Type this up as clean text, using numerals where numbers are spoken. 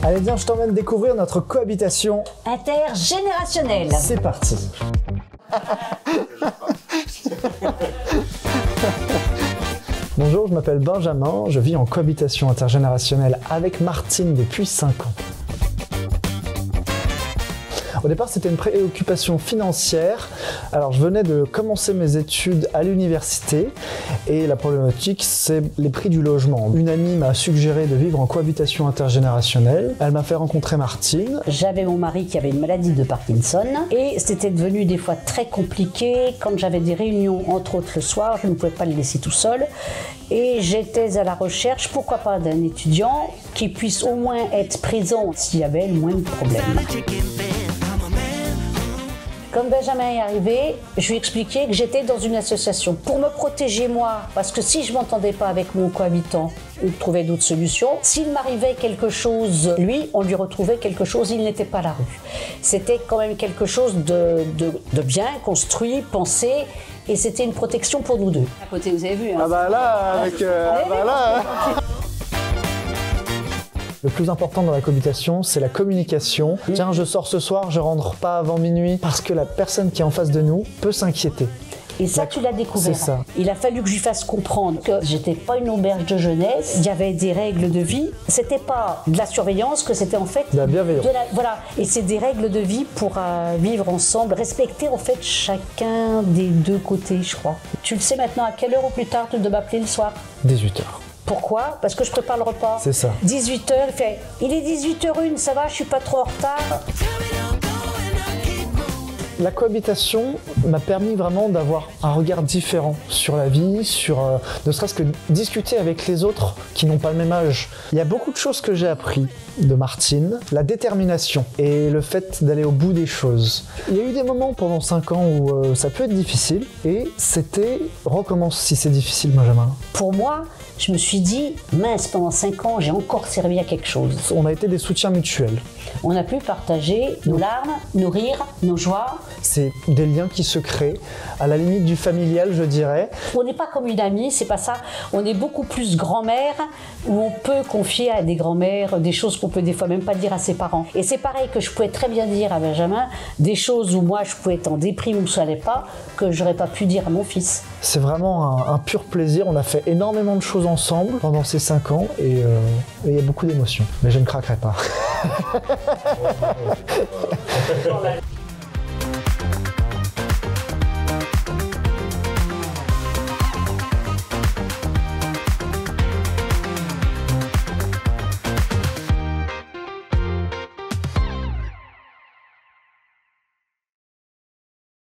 Allez viens, je t'emmène découvrir notre cohabitation intergénérationnelle. C'est parti. Bonjour, je m'appelle Benjamin, je vis en cohabitation intergénérationnelle avec Martine depuis 5 ans. Au départ, c'était une préoccupation financière. Alors, je venais de commencer mes études à l'université et la problématique, c'est les prix du logement. Une amie m'a suggéré de vivre en cohabitation intergénérationnelle. Elle m'a fait rencontrer Martine. J'avais mon mari qui avait une maladie de Parkinson et c'était devenu des fois très compliqué. Quand j'avais des réunions, entre autres le soir, je ne pouvais pas le laisser tout seul. Et j'étais à la recherche, pourquoi pas, d'un étudiant qui puisse au moins être présent s'il y avait le moins de problèmes. Comme Benjamin est arrivé, je lui ai expliqué que j'étais dans une association pour me protéger moi, parce que si je m'entendais pas avec mon cohabitant, on trouvait d'autres solutions. S'il m'arrivait quelque chose, lui, on lui retrouvait quelque chose, il n'était pas à la rue. C'était quand même quelque chose de bien construit, pensé, et c'était une protection pour nous deux. À côté, vous avez vu. Hein, ah bah là, avec... ah bah là. Le plus important dans la cohabitation, c'est la communication. Tiens, je sors ce soir, je rentre pas avant minuit, parce que la personne qui est en face de nous peut s'inquiéter. Et ça, tu l'as découvert. C'est ça. Il a fallu que je lui fasse comprendre que j'étais pas une auberge de jeunesse. Il y avait des règles de vie. C'était pas de la surveillance, que c'était en fait de la bienveillance. Voilà. Et c'est des règles de vie pour vivre ensemble, respecter en fait chacun des deux côtés, je crois. Tu le sais maintenant à quelle heure ou plus tard tu dois m'appeler le soir? 18h. Pourquoi? Parce que je prépare le repas. C'est ça. 18h, il fait « Il est 18h01, ça va, je suis pas trop en retard ?» La cohabitation m'a permis vraiment d'avoir un regard différent sur la vie, sur ne serait-ce que discuter avec les autres qui n'ont pas le même âge. Il y a beaucoup de choses que j'ai appris de Martine, la détermination et le fait d'aller au bout des choses. Il y a eu des moments pendant 5 ans où ça peut être difficile et c'était « recommence si c'est difficile, Benjamin ». Pour moi, je me suis dit, mince, pendant 5 ans, j'ai encore servi à quelque chose. On a été des soutiens mutuels. On a pu partager nos larmes, nos rires, nos joies. C'est des liens qui se créent, à la limite du familial, je dirais. On n'est pas comme une amie, c'est pas ça. On est beaucoup plus grand-mère, où on peut confier à des grands-mères des choses qu'on peut des fois même pas dire à ses parents. Et c'est pareil que je pouvais très bien dire à Benjamin, des choses où moi je pouvais être en déprime ou je ne savais pas, que j'aurais pas pu dire à mon fils. C'est vraiment un pur plaisir. On a fait énormément de choses ensemble pendant ces 5 ans et il y a beaucoup d'émotions. Mais je ne craquerai pas.